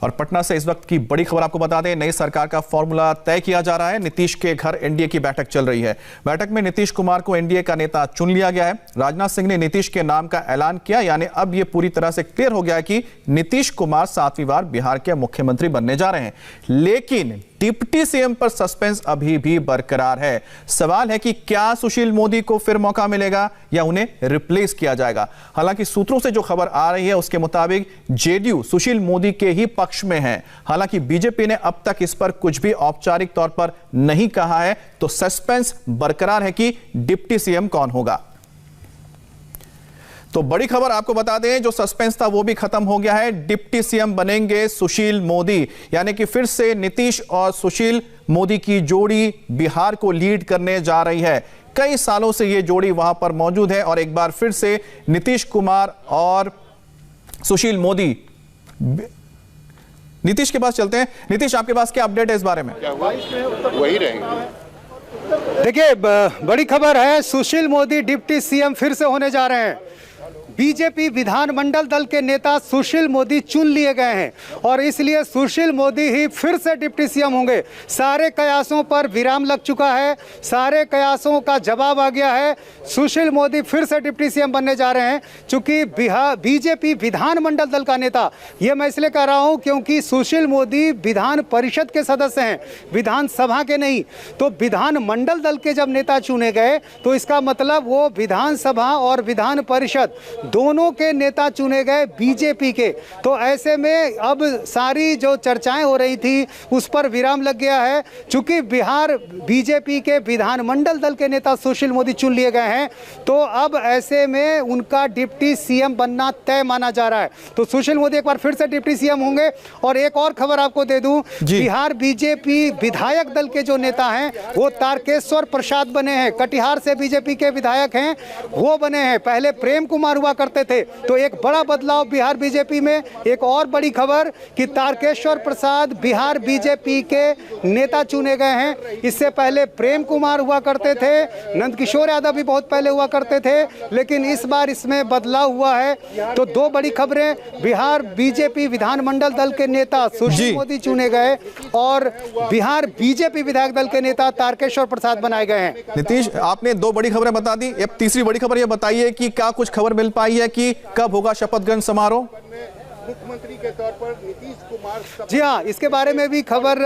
और पटना से इस वक्त की बड़ी खबर आपको बता दें, नई सरकार का फॉर्मूला तय किया जा रहा है। नीतीश के घर एनडीए की बैठक चल रही है। बैठक में नीतीश कुमार को एनडीए का नेता चुन लिया गया है। राजनाथ सिंह ने नीतीश के नाम का ऐलान किया, यानी अब यह पूरी तरह से क्लियर हो गया है कि नीतीश कुमार 7वीं बार बिहार के मुख्यमंत्री बनने जा रहे हैं। लेकिन डिप्टी सीएम पर सस्पेंस अभी भी बरकरार है। सवाल है कि क्या सुशील मोदी को फिर मौका मिलेगा या उन्हें रिप्लेस किया जाएगा। हालांकि सूत्रों से जो खबर आ रही है उसके मुताबिक जेडीयू सुशील मोदी के ही पक्ष में है। हालांकि बीजेपी ने अब तक इस पर कुछ भी औपचारिक तौर पर नहीं कहा है, तो सस्पेंस बरकरार है कि डिप्टी सीएम कौन होगा। तो बड़ी खबर आपको बता दें, जो सस्पेंस था वो भी खत्म हो गया है। डिप्टी सीएम बनेंगे सुशील मोदी, यानी कि फिर से नीतीश और सुशील मोदी की जोड़ी बिहार को लीड करने जा रही है। कई सालों से ये जोड़ी वहां पर मौजूद है और एक बार फिर से नीतीश कुमार और सुशील मोदी। नीतीश के पास चलते हैं। नीतीश, आपके पास क्या अपडेट है इस बारे में? वही रहेंगे। देखिए, बड़ी खबर है, सुशील मोदी डिप्टी सीएम फिर से होने जा रहे हैं। बीजेपी विधानमंडल दल के नेता सुशील मोदी चुन लिए गए हैं और इसलिए सुशील मोदी ही फिर से डिप्टी सीएम होंगे। सारे कयासों पर विराम लग चुका है, सारे कयासों का जवाब आ गया है। सुशील मोदी फिर से डिप्टी सीएम बनने जा रहे हैं। चूंकि बीजेपी विधानमंडल दल का नेता, ये मैं इसलिए कह रहा हूं क्योंकि सुशील मोदी विधान परिषद के सदस्य हैं, विधानसभा के नहीं। तो विधानमंडल दल के जब नेता चुने गए तो इसका मतलब वो विधानसभा और विधान परिषद दोनों के नेता चुने गए बीजेपी के। तो ऐसे में अब सारी जो चर्चाएं हो रही थी उस पर विराम लग गया है। चूंकि बिहार बीजेपी के विधानमंडल दल के नेता सुशील मोदी चुन लिए गए हैं, तो अब ऐसे में उनका डिप्टी सीएम बनना तय माना जा रहा है। तो सुशील मोदी एक बार फिर से डिप्टी सीएम होंगे। और एक और खबर आपको दे दूं, बिहार बीजेपी विधायक दल के जो नेता हैं वो तारकेश्वर प्रसाद बने हैं। कटिहार से बीजेपी के विधायक हैं, वो बने हैं। पहले प्रेम कुमार हुआ करते थे। तो एक बड़ा बदलाव बिहार बीजेपी में। एक और बड़ी खबर कि तारकेश्वर प्रसाद बिहार बीजेपी के नेता चुने गए हैं। इससे पहले प्रेम कुमार हुआ करते थे, नंदकिशोर यादव भी बहुत पहले हुआ करते थे, लेकिन इस बार इसमें बदलाव हुआ है। तो दो बड़ी खबरें, बिहार बीजेपी विधानमंडल दल के नेता सुशील मोदी चुने गए और बिहार बीजेपी विधायक दल के नेता तारकेश्वर प्रसाद बनाए गए हैं। नीतीश, आपने दो बड़ी खबरें बता दी। अब तीसरी बड़ी खबर यह बताइए कि क्या कुछ खबर मिल पाई है कि कब होगा शपथ ग्रहण समारोह? मुख्यमंत्री के तौर पर नीतीश कुमार। जी हाँ, इसके बारे में भी खबर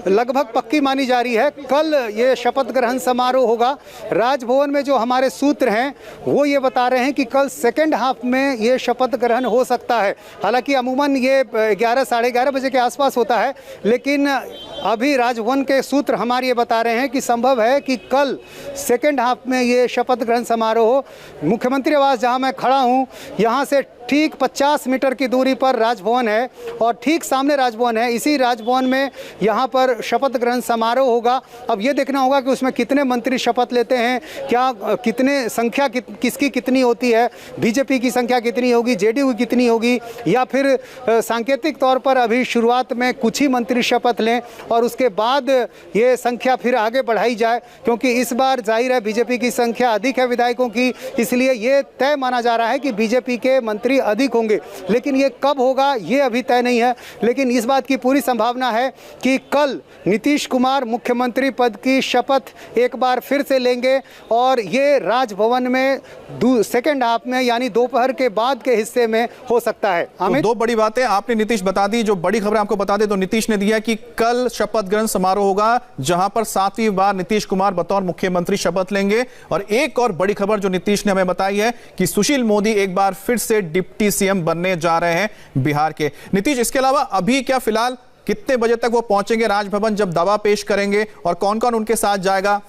लगभग पक्की मानी जा रही है। कल ये शपथ ग्रहण समारोह होगा। राजभवन में जो हमारे सूत्र हैं वो ये बता रहे हैं कि कल सेकेंड हाफ में ये शपथ ग्रहण हो सकता है। हालांकि अमूमन ये 11 साढ़े 11 बजे के आसपास होता है, लेकिन अभी राजभवन के सूत्र हमारे ये बता रहे हैं कि संभव है कि कल सेकेंड हाफ में ये शपथ ग्रहण समारोह हो। मुख्यमंत्री आवास जहाँ मैं खड़ा हूँ, यहाँ से ठीक 50 मीटर की दूरी पर राजभवन है और ठीक सामने राजभवन है। इसी राजभवन में यहाँ पर शपथ ग्रहण समारोह होगा। अब ये देखना होगा कि उसमें कितने मंत्री शपथ लेते हैं, क्या कितने संख्या किसकी कितनी होती है, बीजेपी की संख्या कितनी होगी, जेडीयू की कितनी होगी, या फिर सांकेतिक तौर पर अभी शुरुआत में कुछ ही मंत्री शपथ लें और उसके बाद ये संख्या फिर आगे बढ़ाई जाए। क्योंकि इस बार जाहिर है बीजेपी की संख्या अधिक है विधायकों की, इसलिए ये तय माना जा रहा है कि बीजेपी के मंत्री अधिक होंगे। लेकिन ये कब होगा ये अभी तय नहीं है। लेकिन इस बात की पूरी संभावना है कि कल नीतीश कुमार मुख्यमंत्री पद की शपथ एक बार फिर से लेंगे और ये राजभवन में सेकेंड हाफ में यानी दोपहर के बाद के हिस्से में हो सकता है। तो दो बड़ी बातें आपने नीतीश बता दी। जो बड़ी खबर आपको बता दे तो नीतीश ने दिया कि कल शपथ ग्रहण समारोह होगा जहां पर 7वीं बार नीतीश कुमार बतौर मुख्यमंत्री शपथ लेंगे। और एक और बड़ी खबर जो नीतीश ने हमें बताई है कि सुशील मोदी एक बार फिर से डिप्टी सीएम बनने जा रहे हैं बिहार के। नीतीश, इसके अलावा अभी क्या फिलहाल कितने बजे तक वो पहुंचेंगे राजभवन जब दावा पेश करेंगे और कौन कौन उनके साथ जाएगा?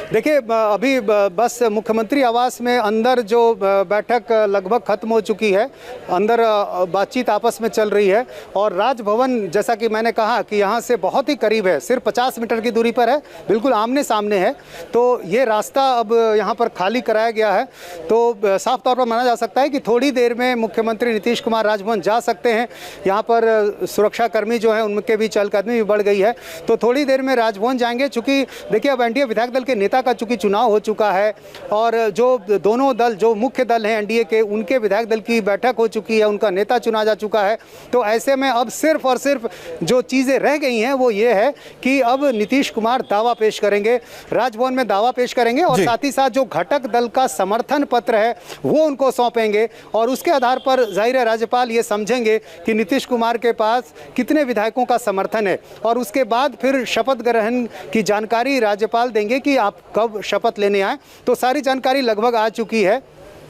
देखिए, अभी बस मुख्यमंत्री आवास में अंदर जो बैठक लगभग खत्म हो चुकी है, अंदर बातचीत आपस में चल रही है और राजभवन जैसा कि मैंने कहा कि यहाँ से बहुत ही करीब है, सिर्फ 50 मीटर की दूरी पर है, बिल्कुल आमने सामने है। तो ये रास्ता अब यहाँ पर खाली कराया गया है। तो साफ तौर पर माना जा सकता है कि थोड़ी देर में मुख्यमंत्री नीतीश कुमार राजभवन जा सकते हैं। यहाँ पर सुरक्षाकर्मी जो हैं उनके भी चहलकदमी भी बढ़ गई है, तो थोड़ी देर में राजभवन जाएंगे। चूँकि देखिए, अब एनडीए विधायक दल के के नेता का चूंकि चुनाव हो चुका है और जो दोनों दल, जो मुख्य दल हैं एनडीए के, उनके विधायक दल की बैठक हो चुकी है, उनका नेता चुना जा चुका है। तो ऐसे में अब सिर्फ और सिर्फ जो चीज़ें रह गई हैं वो ये है कि अब नीतीश कुमार दावा पेश करेंगे, राजभवन में दावा पेश करेंगे और साथ ही साथ जो घटक दल का समर्थन पत्र है वो उनको सौंपेंगे और उसके आधार पर जाहिर है राज्यपाल ये समझेंगे कि नीतीश कुमार के पास कितने विधायकों का समर्थन है और उसके बाद फिर शपथ ग्रहण की जानकारी राज्यपाल देंगे कि आप कब शपथ लेने आए। तो सारी जानकारी लगभग आ चुकी है,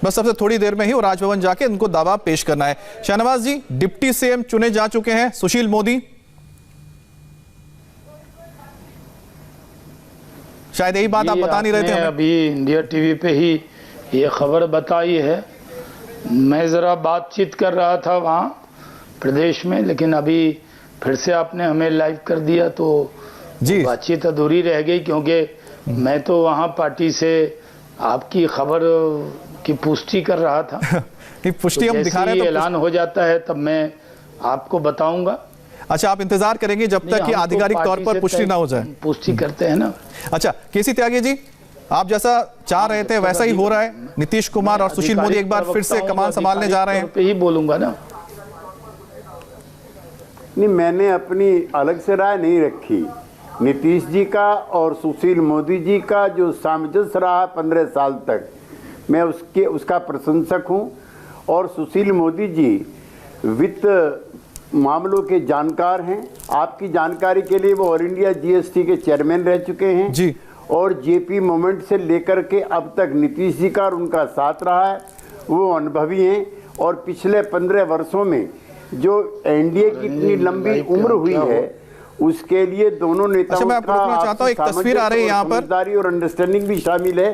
बस सबसे थोड़ी देर में ही वो राजभवन जाके उनको दावा पेश करना है। शाहनवाज जी, डिप्टी सीएम चुने जा चुके हैं सुशील मोदी, शायद यही बात आप बता नहीं रहे थे हमें। अभी इंडिया टीवी पे ही ये खबर बताई है। मैं जरा बातचीत कर रहा था वहाँ प्रदेश में, लेकिन अभी फिर से आपने हमें लाइव कर दिया तो जी बातचीत अधूरी रह गई, क्योंकि मैं तो वहाँ पार्टी से आपकी खबर की पुष्टि कर रहा था। पुष्टि हम दिखा रहे हैं, ऐलान हो जाता है तब मैं आपको बताऊंगा। अच्छा, आप इंतजार करेंगे जब तक कि आधिकारिक तौर पर पुष्टि ना हो जाए? पुष्टि करते हैं ना। अच्छा, केसी त्यागी जी, आप जैसा चाह रहे थे वैसा ही हो रहा है। नीतीश कुमार और सुशील मोदी एक बार फिर से कमान संभालने जा रहे हैं। पे ही बोलूंगा ना। नहीं, मैंने अपनी अलग से राय नहीं रखी। नीतीश जी का और सुशील मोदी जी का जो सामंजस्य रहा 15 साल तक, मैं उसका प्रशंसक हूं। और सुशील मोदी जी वित्त मामलों के जानकार हैं। आपकी जानकारी के लिए वो ऑल इंडिया जीएसटी के चेयरमैन रह चुके हैं जी। और जेपी मोमेंट से लेकर के अब तक नीतीश जी का और उनका साथ रहा है, वो अनुभवी हैं। और पिछले 15 वर्षों में जो एनडीए की इतनी लंबी उम्र हुई है उसके लिए दोनों नेताओं अच्छा, मैं आपको रोकना चाहता हूं, एक तस्वीर आ रही है यहाँ पर, समझदारी और अंडरस्टैंडिंग भी शामिल है।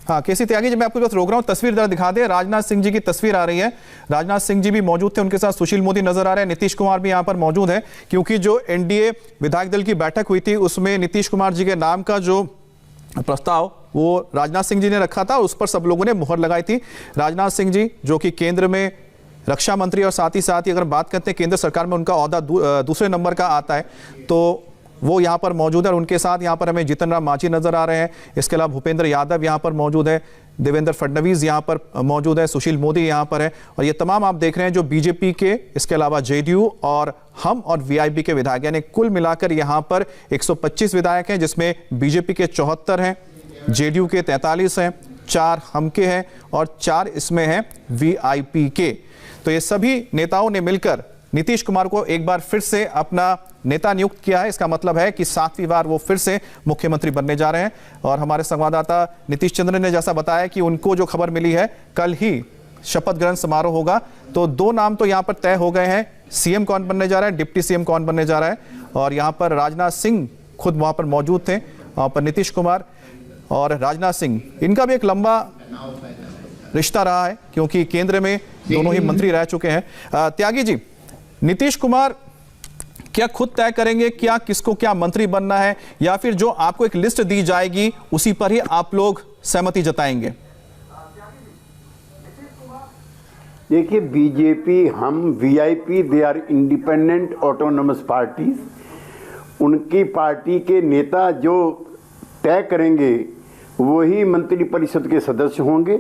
हाँ केसी त्यागी जी, मैं आपको बस रोक रहा हूँ, तस्वीर जरा दिखा दे। राजनाथ सिंह जी की तस्वीर आ रही है। राजनाथ सिंह जी भी मौजूद थे, उनके साथ सुशील मोदी नजर आ रहे हैं, नीतीश कुमार भी यहाँ पर मौजूद है, क्योंकि जो एनडीए विधायक दल की बैठक हुई थी उसमें नीतीश कुमार जी के नाम का जो प्रस्ताव वो राजनाथ सिंह जी ने रखा था, उस पर सब लोगों ने मुहर लगाई थी। राजनाथ सिंह जी जो कि केंद्र में रक्षा मंत्री और साथ ही अगर बात करते हैं केंद्र सरकार में उनका ओहदा दूसरे नंबर का आता है, तो वो यहाँ पर मौजूद है। और उनके साथ यहाँ पर हमें जीतन राम मांझी नजर आ रहे हैं। इसके अलावा भूपेंद्र यादव यहाँ पर मौजूद है, देवेंद्र फडणवीस यहाँ पर मौजूद है, सुशील मोदी यहाँ पर है। और ये तमाम आप देख रहे हैं जो बीजेपी के, इसके अलावा जेडीयू और हम और वीआईपी के विधायक, यानी कुल मिलाकर यहाँ पर 125 विधायक हैं, जिसमें बीजेपी के 74 हैं, जेडीयू के 43 हैं, 4 हम के हैं और 4 इसमें हैं वीआईपी के। तो ये सभी नेताओं ने मिलकर नीतीश कुमार को एक बार फिर से अपना नेता नियुक्त किया है। इसका मतलब है कि 7वीं बार वो फिर से मुख्यमंत्री बनने जा रहे हैं। और हमारे संवाददाता नीतीश चंद्र ने जैसा बताया कि उनको जो खबर मिली है कल ही शपथ ग्रहण समारोह होगा, तो 2 नाम तो यहां पर तय हो गए हैं। सीएम कौन बनने जा रहा है, डिप्टी सीएम कौन बनने जा रहा है। और यहां पर राजनाथ सिंह खुद वहां पर मौजूद थे, वहां पर नीतीश कुमार और राजनाथ सिंह, इनका भी एक लंबा रिश्ता रहा है क्योंकि केंद्र में दोनों ही मंत्री रह चुके हैं। त्यागी जी, नीतीश कुमार क्या खुद तय करेंगे क्या किसको क्या मंत्री बनना है, या फिर जो आपको एक लिस्ट दी जाएगी उसी पर ही आप लोग सहमति जताएंगे? देखिए, BJP, HAM, VIP, they are independent autonomous parties. उनकी पार्टी के नेता जो तय करेंगे वही मंत्रिपरिषद के सदस्य होंगे।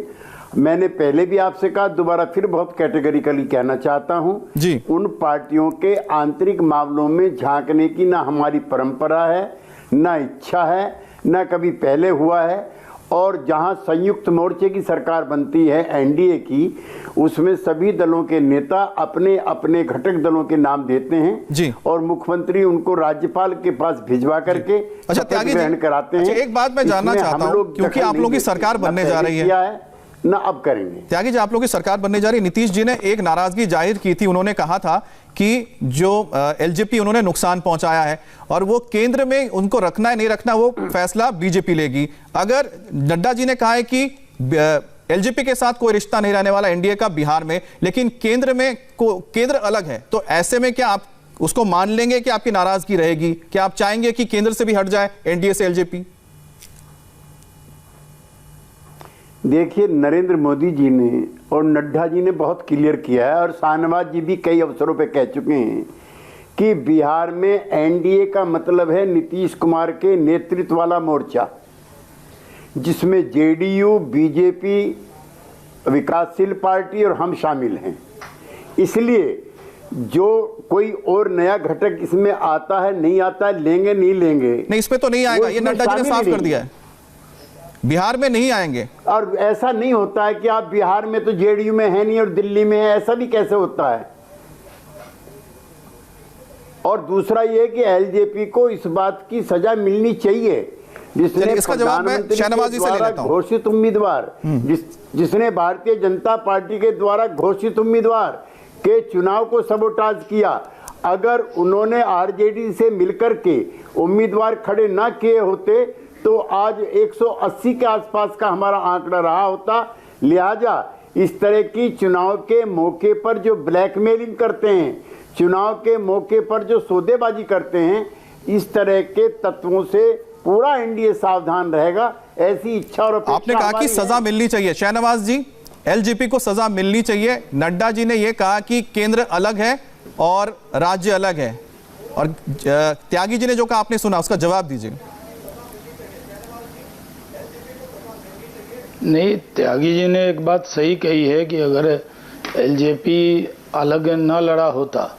मैंने पहले भी आपसे कहा, दोबारा फिर बहुत कैटेगरिकली कहना चाहता हूं जी, उन पार्टियों के आंतरिक मामलों में झांकने की ना हमारी परंपरा है, ना इच्छा है, ना कभी पहले हुआ है। और जहां संयुक्त मोर्चे की सरकार बनती है एनडीए की, उसमें सभी दलों के नेता अपने अपने घटक दलों के नाम देते हैं जी, और मुख्यमंत्री उनको राज्यपाल के पास भिजवा करके शपथ ग्रहण कराते हैं। अच्छा, एक बात मैं जानना चाहता हूं, क्योंकि आप लोगों की सरकार बनने जा रही है ना अब करेंगे। त्यागी जी, आप लोगों की सरकार बनने जा रही है। नीतीश जी ने एक नाराजगी जाहिर की थी, उन्होंने कहा था कि जो एलजेपी उन्होंने नुकसान पहुंचाया है और वो केंद्र में उनको रखना है नहीं रखना वो फैसला बीजेपी लेगी। अगर नड्डा जी ने कहा है कि एलजेपी के साथ कोई रिश्ता नहीं रहने वाला एनडीए का बिहार में, लेकिन केंद्र में केंद्र अलग है, तो ऐसे में क्या आप उसको मान लेंगे कि आपकी नाराजगी रहेगी? क्या आप चाहेंगे कि केंद्र से भी हट जाए एनडीए से एलजेपी? देखिए, नरेंद्र मोदी जी ने और नड्डा जी ने बहुत क्लियर किया है और शाहनवाज जी भी कई अवसरों पे कह चुके हैं कि बिहार में एनडीए का मतलब है नीतीश कुमार के नेतृत्व वाला मोर्चा। जिसमें जेडीयू, बीजेपी, विकासशील पार्टी और हम शामिल हैं। इसलिए जो कोई और नया घटक इसमें आता है नहीं आता है, लेंगे नहीं लेंगे, नहीं इस पे तो नहीं आएगा, ये नड्डा जी ने साफ कर दिया है, बिहार में नहीं आएंगे। और ऐसा नहीं होता है कि आप बिहार में तो जेडीयू में है नहीं और दिल्ली में है, ऐसा भी कैसे होता है। और दूसरा ये कि एलजेपी को इस बात की सजा मिलनी चाहिए जिसने इसका जवाब मैं शहनवाज जी से ले लेता हूं। घोषित उम्मीदवार जिसने भारतीय जनता पार्टी के द्वारा घोषित उम्मीदवार के चुनाव को सबोटाज किया। अगर उन्होंने आरजेडी से मिलकर के उम्मीदवार खड़े ना किए होते तो आज 180 के आसपास का हमारा आंकड़ा रहा होता। लिहाजा इस तरह की चुनाव के मौके पर जो ब्लैकमेलिंग करते हैं, चुनाव के मौके पर जो सौदेबाजी करते हैं, इस तरह के तत्वों से पूरा एनडीए सावधान रहेगा। ऐसी इच्छा और अपेक्षा आपने कहा कि सजा मिलनी चाहिए, शहनवाज जी एलजेपी को सजा मिलनी चाहिए। नड्डा जी ने यह कहा कि केंद्र अलग है और राज्य अलग है, और त्यागी जी ने जो कहा आपने सुना, उसका जवाब दीजिए। नहीं, त्यागी जी ने एक बात सही कही है कि अगर एलजेपी अलग न लड़ा होता,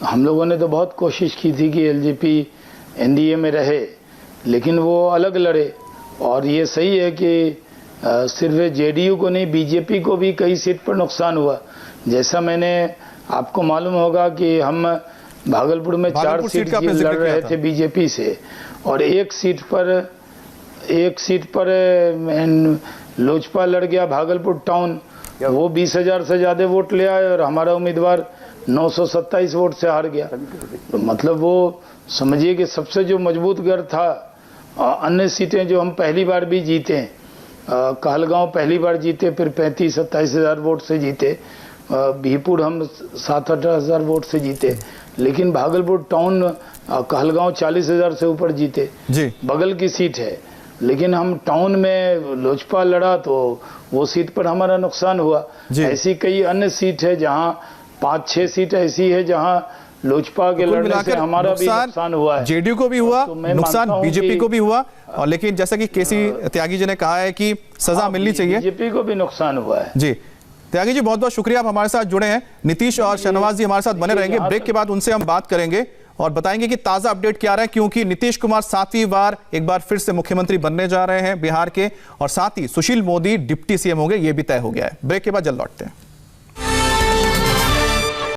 हम लोगों ने तो बहुत कोशिश की थी कि एलजेपी एनडीए में रहे, लेकिन वो अलग लड़े। और ये सही है कि सिर्फ जेडीयू को नहीं, बीजेपी को भी कई सीट पर नुकसान हुआ। जैसा मैंने आपको मालूम होगा कि हम भागलपुर में 4 सीट लड़ रहे थे बीजेपी से, और एक सीट पर लोजपा लड़ गया भागलपुर टाउन, वो 20,000 से ज्यादा वोट ले आए और हमारा उम्मीदवार 927 वोट से हार गया। तो मतलब वो समझिए कि सबसे जो मजबूत गढ़ था, अन्य सीटें जो हम पहली बार भी जीते, कहलगांव पहली बार जीते, फिर 35-27 हज़ार वोट से जीते, बीहपुर हम 7-8 हज़ार वोट से जीते, लेकिन भागलपुर टाउन कहलगांव 40,000 से ऊपर जीते जी। बगल की सीट है, लेकिन हम टाउन में लोजपा लड़ा तो वो सीट पर हमारा नुकसान हुआ। ऐसी कई अन्य सीट है जहां 5-6 सीट ऐसी है जहां लोजपा के लड़ने से हमारा भी नुकसान हुआ है। जेडीयू को भी हुआ नुकसान, बीजेपी को भी हुआ, और लेकिन जैसा कि केसी त्यागी जी ने कहा है कि सजा मिलनी चाहिए, बीजेपी को भी नुकसान हुआ है। जी त्यागी जी बहुत बहुत शुक्रिया, आप हमारे साथ जुड़े हैं। नीतीश और शहनवाज जी हमारे साथ बने रहेंगे। ब्रेक के बाद उनसे हम बात करेंगे और बताएंगे कि ताजा अपडेट क्या रहा है, क्योंकि नीतीश कुमार 7वीं बार एक बार फिर से मुख्यमंत्री बनने जा रहे हैं बिहार के, और साथ ही सुशील मोदी डिप्टी सीएम होंगे, ये भी तय हो गया है। ब्रेक के बाद जल्द लौटते हैं।